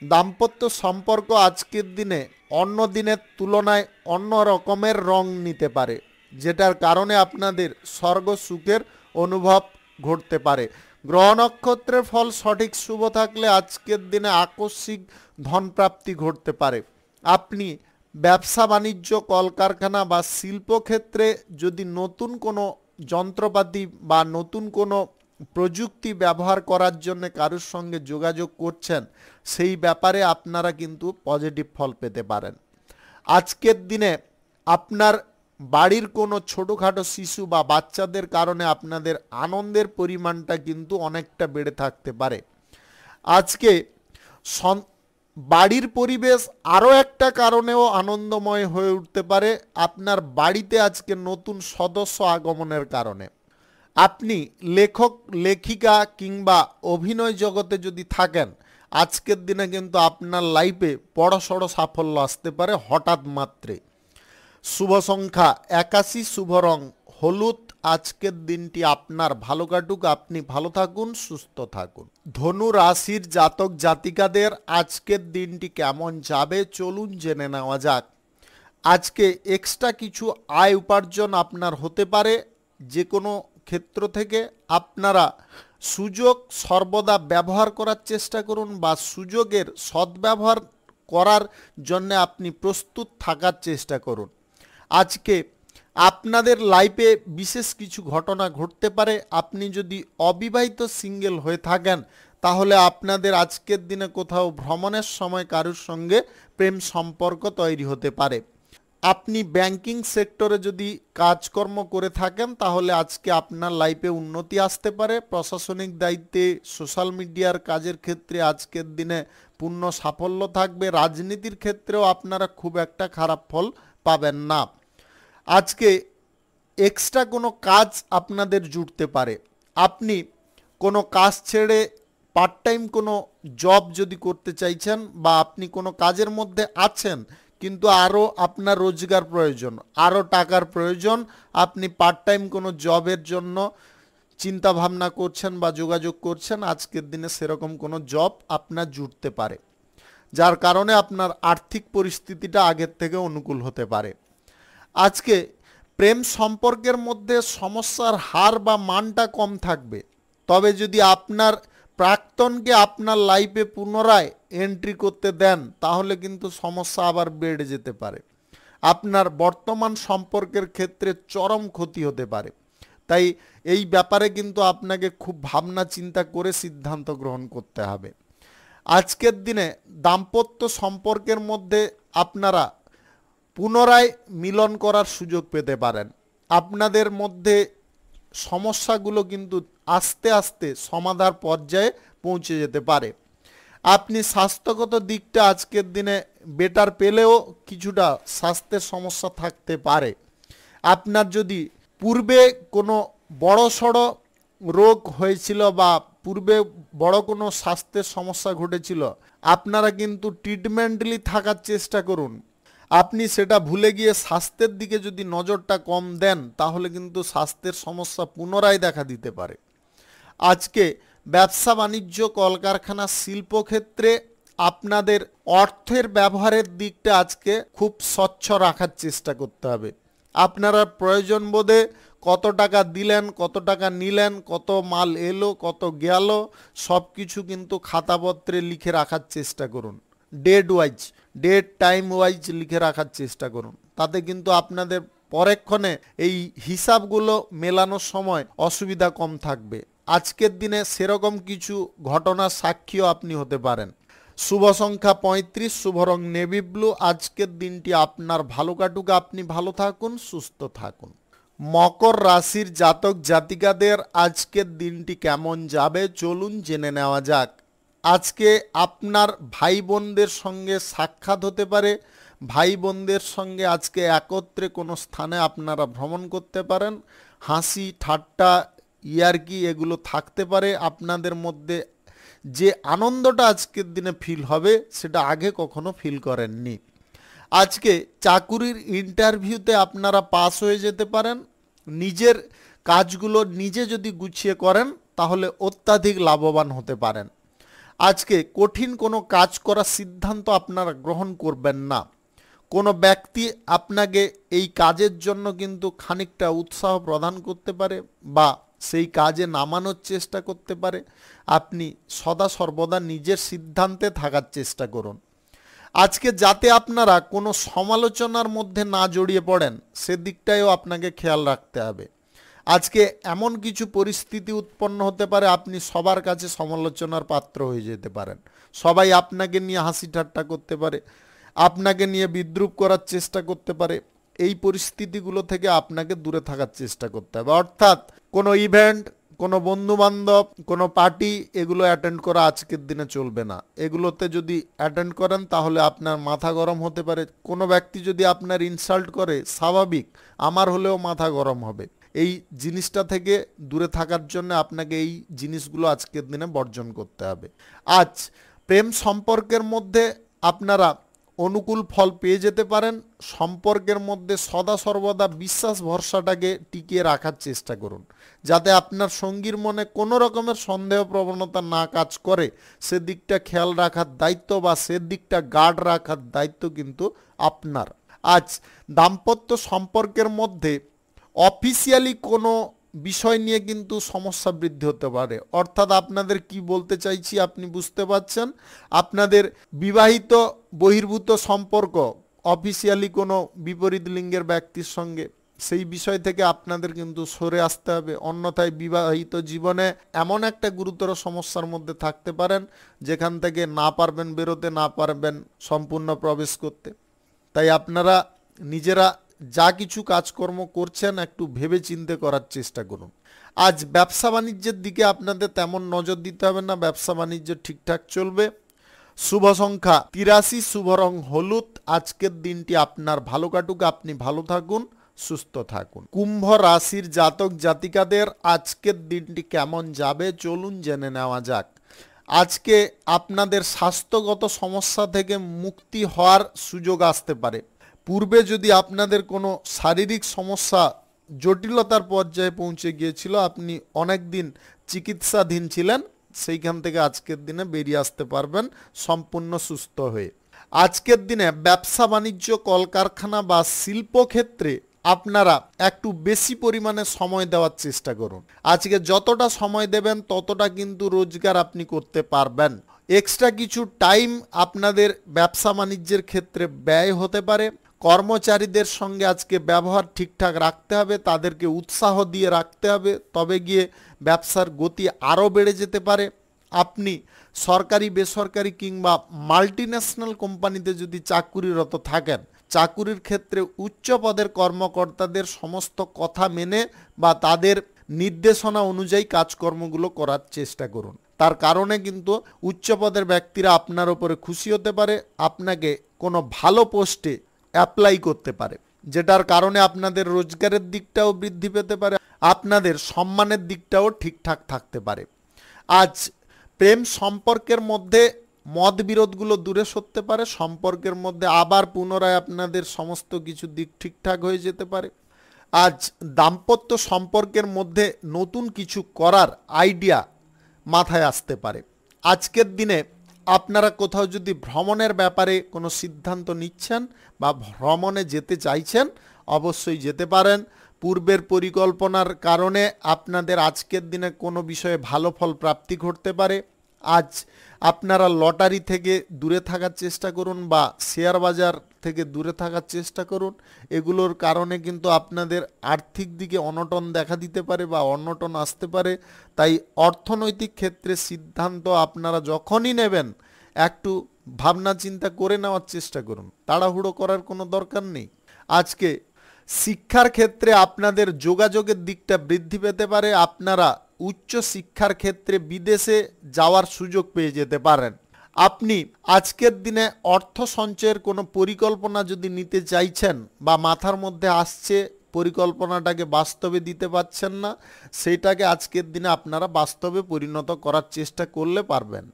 দাম্পত্য সম্পর্ক আজকের দিনে অন্য দিনের তুলনায় অন্য রকমের রং নিতে পারে, যেটার কারণে আপনাদের স্বর্গ সুখের অনুভব ঘটতে পারে। গ্রহ নক্ষত্রের ফল সঠিক শুভ থাকলে আজকের দিনে আকস্মিক ধনপ্রাপ্তি ঘটতে পারে। আপনি ব্যবসা বাণিজ্য, কলকারখানা বা শিল্পক্ষেত্রে যদি নতুন কোনো যন্ত্রপাতি বা নতুন কোনো প্রযুক্তি ব্যবহার করার জন্য কারোর সঙ্গে যোগাযোগ করছেন, সেই ব্যাপারে আপনারা কিন্তু পজিটিভ ফল পেতে পারেন। আজকের দিনে আপনার বাড়ির কোনো ছোটোখাটো শিশু বা বাচ্চাদের কারণে আপনাদের আনন্দের পরিমাণটা কিন্তু অনেকটা বেড়ে থাকতে পারে। আজকে বাড়ির পরিবেশ আরও একটা কারণেও আনন্দময় হয়ে উঠতে পারে, আপনার বাড়িতে আজকে নতুন সদস্য আগমনের কারণে। আপনি লেখক, লেখিকা কিংবা অভিনয় জগতে যদি থাকেন, আজকের দিনে কিন্তু আপনার লাইফে বড়সড় সাফল্য আসতে পারে হঠাৎ মাত্রে। শুভ সংখ্যা 81, শুভ রং হলুদ। আজকের দিনটি আপনার ভালো কাটুক, আপনি ভালো থাকুন, সুস্থ থাকুন। ধনু রাশির জাতক জাতিকাদের আজকের দিনটি কেমন যাবে চলুন জেনে নেওয়া যাক। আজকে এক্সট্রা কিছু আয় উপার্জন আপনার হতে পারে যে কোনো ক্ষেত্র থেকে। আপনারা সুযোগ সর্বদা ব্যবহার করার চেষ্টা করুন বা সুযোগের সদ্ব্যবহার করার জন্য আপনি প্রস্তুত থাকার চেষ্টা করুন। আজকে আপনাদের লাইফে বিশেষ কিছু ঘটনা ঘটতে পারে। আপনি যদি অবিবাহিত সিঙ্গেল হয়ে থাকেন, তাহলে আপনাদের আজকের দিনে কোথাও ভ্রমণের সময় কারোর সঙ্গে প্রেম সম্পর্ক তৈরি হতে পারে। আপনি ব্যাংকিং সেক্টরে যদি কাজকর্ম করে থাকেন, তাহলে আজকে আপনার লাইফে উন্নতি আসতে পারে। প্রশাসনিক দায়িত্বে, সোশ্যাল মিডিয়ার কাজের ক্ষেত্রে আজকের দিনে পূর্ণ সাফল্য থাকবে। রাজনীতির ক্ষেত্রেও আপনারা খুব একটা খারাপ ফল পাবেন না। আজকে এক্সট্রা কোনো কাজ আপনাদের জুটতে পারে। আপনি কোনো কাজ ছেড়ে পার্ট টাইম কোনো জব যদি করতে চাইছেন, বা আপনি কোনো কাজের মধ্যে আছেন কিন্তু আরও আপনার রোজগার প্রয়োজন, আরও টাকার প্রয়োজন, আপনি পার্ট টাইম কোনো জবের জন্য চিন্তা ভাবনা করছেন বা যোগাযোগ করছেন, আজকের দিনে সেরকম কোনো জব আপনার জুটতে পারে, যার কারণে আপনার আর্থিক পরিস্থিতিটা আগের থেকে অনুকূল হতে পারে। আজকে প্রেম সম্পর্কের মধ্যে সমস্যার হার বা মানটা কম থাকবে, তবে যদি আপনার প্রাক্তনকে আপনার লাইফে পুনরায় এন্ট্রি করতে দেন, তাহলে কিন্তু সমস্যা আবার বেড়ে যেতে পারে। আপনার বর্তমান সম্পর্কের ক্ষেত্রে চরম ক্ষতি হতে পারে। তাই এই ব্যাপারে কিন্তু আপনাকে খুব ভাবনা চিন্তা করে সিদ্ধান্ত গ্রহণ করতে হবে। আজকের দিনে দাম্পত্য সম্পর্কের মধ্যে আপনারা পুনরায় মিলন করার সুযোগ পেতে পারেন। আপনাদের মধ্যে সমস্যাগুলো কিন্তু আস্তে আস্তে সমাধার পর্যায়ে পৌঁছে যেতে পারে। আপনি স্বাস্থ্যগত দিকটা আজকের দিনে বেটার পেলেও কিছুটা স্বাস্থ্যের সমস্যা থাকতে পারে। আপনার যদি পূর্বে কোনো বড়সড় রোগ হয়েছিল বা পূর্বে বড় কোনো স্বাস্থ্যের সমস্যা ঘটেছিল, আপনারা কিন্তু ট্রিটমেন্টালি থাকার চেষ্টা করুন। আপনি সেটা ভুলে গিয়ে স্বাস্থ্যের দিকে যদি নজরটা কম দেন, তাহলে কিন্তু স্বাস্থ্যের সমস্যা পুনরায় দেখা দিতে পারে। আজকে ব্যবসা বাণিজ্য, কলকারখানা, শিল্পক্ষেত্রে আপনাদের অর্থের ব্যবহারের দিকটা আজকে খুব স্বচ্ছ রাখার চেষ্টা করতে হবে। আপনারা প্রয়োজন বোধে কত টাকা দিলেন, কত টাকা নিলেন, কত মাল এলো, কত গেল, সব কিছু কিন্তু খাতাপত্রে লিখে রাখার চেষ্টা করুন। ডেট টাইম ওয়াইজ লিখে রাখার চেষ্টা করুন। তাতে কিন্তু আপনাদের পরেক্ষণে এই হিসাবগুলো মেলানোর সময় অসুবিধা কম থাকবে। আজকের দিনে সেরকম কিছু ঘটনার সাক্ষীও আপনি হতে পারেন। শুভ সংখ্যা 35, শুভ রং নেভি ব্লু। আজকের দিনটি আপনার ভালো কাটুক, আপনি ভালো থাকুন, সুস্থ থাকুন। মকর রাশির জাতক জাতিকাদের আজকের দিনটি কেমন যাবে চলুন জেনে নেওয়া যাক। আজকে আপনার ভাই বোনদের সঙ্গে সাক্ষাৎ হতে পারে। ভাই বোনদের সঙ্গে আজকে একত্রে কোনো স্থানে আপনারা ভ্রমণ করতে পারেন। হাসি ঠাট্টা ইয়ার্কি এগুলো থাকতে পারে। আপনাদের মধ্যে যে আনন্দটা আজকের দিনে ফিল হবে, সেটা আগে কখনো ফিল করেননি। আজকে চাকুরির ইন্টারভিউতে আপনারা পাস হয়ে যেতে পারেন। নিজের কাজগুলো নিজে যদি গুছিয়ে করেন তাহলে অত্যাধিক লাভবান হতে পারেন। আজকে কঠিন কোনো কাজ করার সিদ্ধান্ত আপনারা গ্রহণ করবেন না। কোনো ব্যক্তি আপনাকে এই কাজের জন্য কিন্তু খানিকটা উৎসাহ প্রদান করতে পারে বা সেই কাজে নামানোর চেষ্টা করতে পারে। আপনি সদা সর্বদা নিজের সিদ্ধান্তে থাকার চেষ্টা করুন। আজকে যাতে আপনারা কোনো সমালোচনার মধ্যে না জড়িয়ে পড়েন সেদিকটাও আপনাকে খেয়াল রাখতে হবে। আজকে এমন কিছু পরিস্থিতি উৎপন্ন হতে পারে আপনি সবার কাছে সমালোচনার পাত্র হয়ে যেতে পারেন। সবাই আপনাকে নিয়ে হাসি ঠাট্টা করতে পারে, আপনাকে নিয়ে বিদ্রূপ করার চেষ্টা করতে পারে। এই পরিস্থিতিগুলো থেকে আপনাকে দূরে থাকার চেষ্টা করতে হবে। অর্থাৎ কোনো ইভেন্ট, কোনো বন্ধুবান্ধব, কোনো পার্টি এগুলো অ্যাটেন্ড করা আজকের দিনে চলবে না। এগুলোতে যদি অ্যাটেন্ড করেন তাহলে আপনার মাথা গরম হতে পারে। কোনো ব্যক্তি যদি আপনার ইনসাল্ট করে, স্বাভাবিক, আমার হলেও মাথা গরম হবে। এই জিনিসটা থেকে দূরে থাকার জন্য আপনাকে এই জিনিসগুলো আজকের দিনে বর্জন করতে হবে। আজ প্রেম সম্পর্কের মধ্যে আপনারা অনুকূল ফল পেয়ে যেতে পারেন। সম্পর্কের মধ্যে সদা সর্বদা বিশ্বাস ভরসাটাকে টিকিয়ে রাখার চেষ্টা করুন, যাতে আপনার সঙ্গীর মনে কোনো রকমের সন্দেহ প্রবণতা না কাজ করে। সেদিকটা খেয়াল রাখার দায়িত্ব বা সেদিকটা গার্ড রাখার দায়িত্ব কিন্তু আপনার। আজ দাম্পত্য সম্পর্কের মধ্যে অফিসিয়ালি কোনো বিষয় নিয়ে কিন্তু সমস্যা বৃদ্ধি হতে পারে। অর্থাৎ আপনাদের কি বলতে চাইছি আপনি বুঝতে পারছেন। আপনাদের বিবাহিত বহির্ভূত সম্পর্ক অফিসিয়ালি কোনো বিপরীত লিঙ্গের ব্যক্তির সঙ্গে, সেই বিষয় থেকে আপনাদের কিন্তু সরে আসতে হবে। অন্যথায় বিবাহিত জীবনে এমন একটা গুরুতর সমস্যার মধ্যে থাকতে পারেন যেখান থেকে না পারবেন বেরোতে, না পারবেন সম্পূর্ণ প্রবেশ করতে। তাই আপনারা নিজেরা যা কিছু কাজকর্ম করছেন একটু ভেবে চিন্তে করার চেষ্টা করুন। আজ ব্যবসা বাণিজ্যের দিকে আপনাদের তেমন নজর দিতে হবে না, ব্যবসা বাণিজ্য ঠিকঠাক চলবে। শুভ সংখ্যা 83, শুভ রং হলুদ। আজকের দিনটি আপনার ভালো কাটুক, আপনি ভালো থাকুন, সুস্থ থাকুন। কুম্ভ রাশির জাতক জাতিকাদের আজকের দিনটি কেমন যাবে চলুন জেনে নেওয়া যাক। আজকে আপনাদের স্বাস্থ্যগত সমস্যা থেকে মুক্তি হওয়ার সুযোগ আসতে পারে। পূর্বে যদি আপনাদের কোনো শারীরিক সমস্যা জটিলতার পর্যায়ে পৌঁছে গিয়েছিল, আপনি অনেক দিন চিকিৎসাধীন ছিলেন, সেইখান থেকে আজকের দিনে বেরিয়ে আসতে পারবেন সম্পূর্ণ সুস্থ হয়ে। আজকের দিনে ব্যবসা বাণিজ্য, কলকারখানা বা শিল্পক্ষেত্রে আপনারা একটু বেশি পরিমাণে সময় দেওয়ার চেষ্টা করুন। আজকে যতটা সময় দেবেন ততটা কিন্তু রোজগার আপনি করতে পারবেন। এক্সট্রা কিছু টাইম আপনাদের ব্যবসা বাণিজ্যের ক্ষেত্রে ব্যয় হতে পারে। কর্মচারীদের সঙ্গে আজকে ব্যবহার ঠিকঠাক রাখতে হবে, তাদেরকে উৎসাহ দিয়ে রাখতে হবে, তবে গিয়ে ব্যবসার গতি আরও বেড়ে যেতে পারে। আপনি সরকারি, বেসরকারি কিংবা মাল্টিন্যাশনাল কোম্পানিতে যদি চাকুরিরত থাকেন, চাকুরির ক্ষেত্রে উচ্চ পদের কর্মকর্তাদের সমস্ত কথা মেনে বা তাদের নির্দেশনা অনুযায়ী কাজকর্মগুলো করার চেষ্টা করুন। তার কারণে কিন্তু উচ্চ পদের ব্যক্তিরা আপনার উপরে খুশি হতে পারে, আপনাকে কোনো ভালো পোস্টে অ্যাপ্লাই করতে পারে, যেটার কারণে আপনাদের রোজগারের দিকটাও বৃদ্ধি পেতে পারে, আপনাদের সম্মানের দিকটাও ঠিকঠাক থাকতে পারে। আজ প্রেম সম্পর্কের মধ্যে মতবিরোধগুলো দূরে সরতে পারে, সম্পর্কের মধ্যে আবার পুনরায় আপনাদের সমস্ত কিছু দিক ঠিকঠাক হয়ে যেতে পারে। আজ দাম্পত্য সম্পর্কের মধ্যে নতুন কিছু করার আইডিয়া মাথায় আসতে পারে। আজকের দিনে আপনারা কোথাও যদি ভ্রমণের ব্যাপারে কোনো সিদ্ধান্ত নিচ্ছেন বা ভ্রমণে যেতে চাইছেন, অবশ্যই যেতে পারেন। পূর্বের পরিকল্পনার কারণে আপনাদের আজকের দিনে কোনো বিষয়ে ভালো ফল প্রাপ্তি ঘটতে পারে। আজ আপনারা লটারি থেকে দূরে থাকার চেষ্টা করুন বা শেয়ার বাজার থেকে দূরে থাকার চেষ্টা করুন। এগুলোর কারণে কিন্তু আপনাদের আর্থিক দিকে অনটন দেখা দিতে পারে বা অনটন আসতে পারে। তাই অর্থনৈতিক ক্ষেত্রে সিদ্ধান্ত আপনারা যখনই নেবেন একটু ভাবনা চিন্তা করে নেওয়ার চেষ্টা করুন, তাড়াহুড়ো করার কোনো দরকার নেই। আজকে শিক্ষার ক্ষেত্রে আপনাদের যোগাযোগের দিকটা বৃদ্ধি পেতে পারে। আপনারা উচ্চ শিক্ষার ক্ষেত্রে বিদেশে যাওয়ার সুযোগ পেয়ে যেতে পারেন। আপনি আজকের দিনে অর্থ সঞ্চয়ের কোনো পরিকল্পনা যদি নিতে চাইছেন বা মাথার মধ্যে আসছে, পরিকল্পনাটাকে বাস্তবে দিতে পারছেন না, সেইটাকে আজকের দিনে আপনারা বাস্তবে পরিণত করার চেষ্টা করলে পারবেন।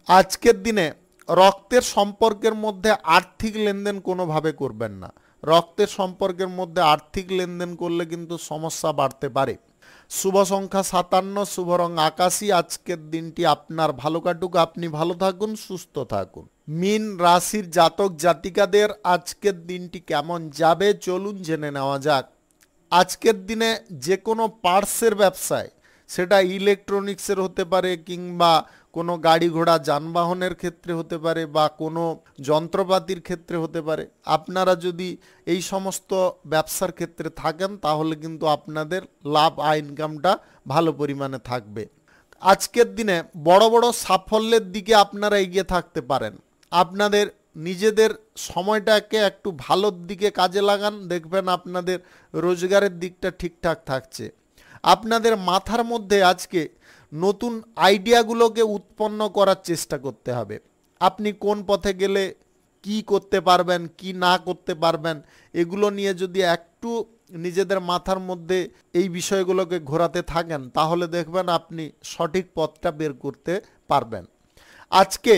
আজকের দিনে রক্তের সম্পর্কের মধ্যে আর্থিক লেনদেন কোনোভাবে করবেন না। রক্তের সম্পর্কের মধ্যে আর্থিক লেনদেন করলে কিন্তু সমস্যা বাড়তে পারে। শুভ সংখ্যা 57, শুভ রং আকাশী। আজকের দিনটি আপনার ভালো কাটুক, আপনি ভালো থাকুন, সুস্থ থাকুন। মীন রাশির জাতক জাতিকাদের আজকের দিনটি কেমন যাবে চলুন জেনে নেওয়া যাক। আজকের দিনে যে কোনো পার্টসের ব্যবসায়, সেটা ইলেকট্রনিক্সের হতে পারে কিংবা কোনো গাড়ি ঘোড়া যানবাহনের ক্ষেত্রে হতে পারে বা কোনো যন্ত্রপাতির ক্ষেত্রে হতে পারে, আপনারা যদি এই সমস্ত ব্যবসার ক্ষেত্রে থাকেন তাহলে কিন্তু আপনাদের লাভ ইনকামটা ভালো পরিমাণে থাকবে। আজকের দিনে বড় বড় সাফল্যের দিকে আপনারা এগিয়ে থাকতে পারেন। আপনাদের নিজেদের সময়টাকে একটু ভালোর দিকে কাজে লাগান, দেখবেন আপনাদের রোজগারের দিকটা ঠিকঠাক থাকছে। আপনাদের মাথার মধ্যে আজকে নতুন আইডিয়াগুলোকে উৎপন্ন করার চেষ্টা করতে হবে। আপনি কোন পথে গেলে কি করতে পারবেন, কি না করতে পারবেন, এগুলো নিয়ে যদি একটু নিজেদের মাথার মধ্যে এই বিষয়গুলোকে ঘোরাতে থাকেন তাহলে দেখবেন আপনি সঠিক পথটা বের করতে পারবেন। আজকে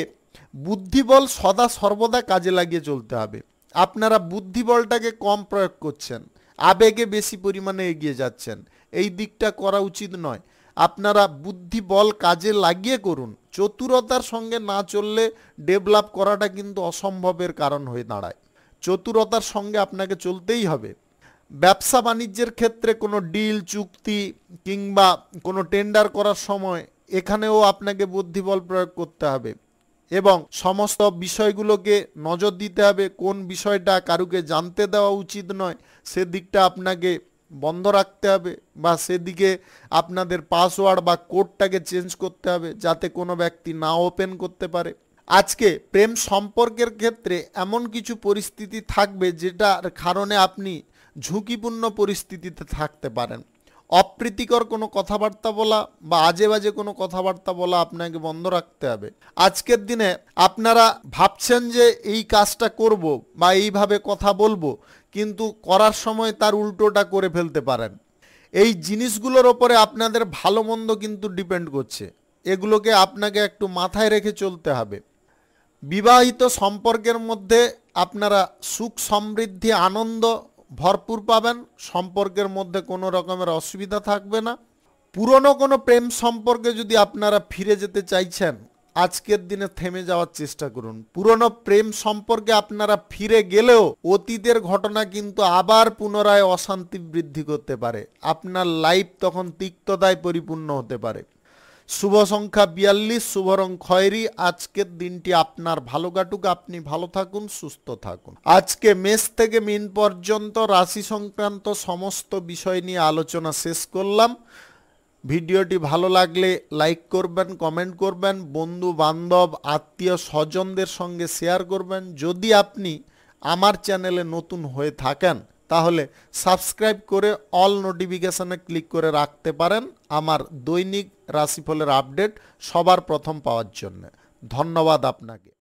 বুদ্ধিবল সদা সর্বদা কাজে লাগিয়ে চলতে হবে। আপনারা বুদ্ধিবলটাকে কম প্রয়োগ করছেন, আবেগে বেশি পরিমাণে এগিয়ে যাচ্ছেন, এই দিকটা করা উচিত নয়। আপনারা বুদ্ধিবল কাজে লাগিয়ে করুন। চতুরতার সঙ্গে না চললে ডেভেলপ করাটা কিন্তু অসম্ভবের কারণ হয়ে দাঁড়ায়। চতুরতার সঙ্গে আপনাকে চলতেই হবে। ব্যবসা বাণিজ্যের ক্ষেত্রে কোনো ডিল চুক্তি কিংবা কোনো টেন্ডার করার সময় এখানেও আপনাকে বুদ্ধিবল প্রয়োগ করতে হবে এবং সমস্ত বিষয়গুলোকে নজর দিতে হবে। কোন বিষয়টা কারুকে জানতে দেওয়া উচিত নয় সেদিকটা আপনাকে বন্ধ রাখতে হবে, বা সেদিকে আপনাদের পাসওয়ার্ড বা কোডটাকে চেঞ্জ করতে হবে যাতে কোনো ব্যক্তি না ওপেন করতে পারে। আজকে প্রেম সম্পর্কের ক্ষেত্রে এমন কিছু পরিস্থিতি থাকবে যেটার কারণে আপনি ঝুঁকিপূর্ণ পরিস্থিতিতে থাকতে পারেন। অপ্রীতিকর কোনো কথাবার্তা বলা বা আজে বাজে কোনো কথাবার্তা বলা আপনাকে বন্ধ রাখতে হবে। আজকের দিনে আপনারা ভাবছেন যে এই কাজটা করব বা এইভাবে কথা বলবো, কিন্তু করার সময় তার উল্টোটা করে ফেলতে পারেন। এই জিনিসগুলোর ওপরে আপনাদের ভালো মন্দ কিন্তু ডিপেন্ড করছে, এগুলোকে আপনাকে একটু মাথায় রেখে চলতে হবে। বিবাহিত সম্পর্কের মধ্যে আপনারা সুখ সমৃদ্ধি আনন্দ ভরপুর পাবেন, সম্পর্কের মধ্যে কোনো রকমের অসুবিধা থাকবে না। পুরনো কোনো প্রেম সম্পর্কে যদি আপনারা ফিরে যেতে চাইছেন আজকের দিনে থেমে যাওয়ার চেষ্টা করুন। পুরনো প্রেম সম্পর্কে আপনারা ফিরে গেলেও অতীতের ঘটনা কিন্তু আবার পুনরায় অশান্তি বৃদ্ধি করতে পারে, আপনার লাইফ তখন তিক্ততায় পরিপূর্ণ হতে পারে। শুভ সংখ্যা 42, শুভ রং খয়েরি। আজকের দিনটি আপনার ভালো কাটুক, আপনি ভালো থাকুন, সুস্থ থাকুন। আজকে মেষ থেকে মীন পর্যন্ত রাশি সংক্রান্ত সমস্ত বিষয় নিয়ে আলোচনা শেষ করলাম। ভিডিওটি ভালো লাগলে লাইক করবেন, কমেন্ট করবেন, বন্ধু বান্ধব আত্মীয় স্বজনদের সঙ্গে শেয়ার করবেন। যদি আপনি আমার চ্যানেলে নতুন হয়ে থাকেন তাহলে সাবস্ক্রাইব করে অল নোটিফিকেশনে ক্লিক করে রাখতে পারেন আমার দৈনিক রাশিফলের আপডেট সবার প্রথম পাওয়ার জন্য। ধন্যবাদ আপনাকে।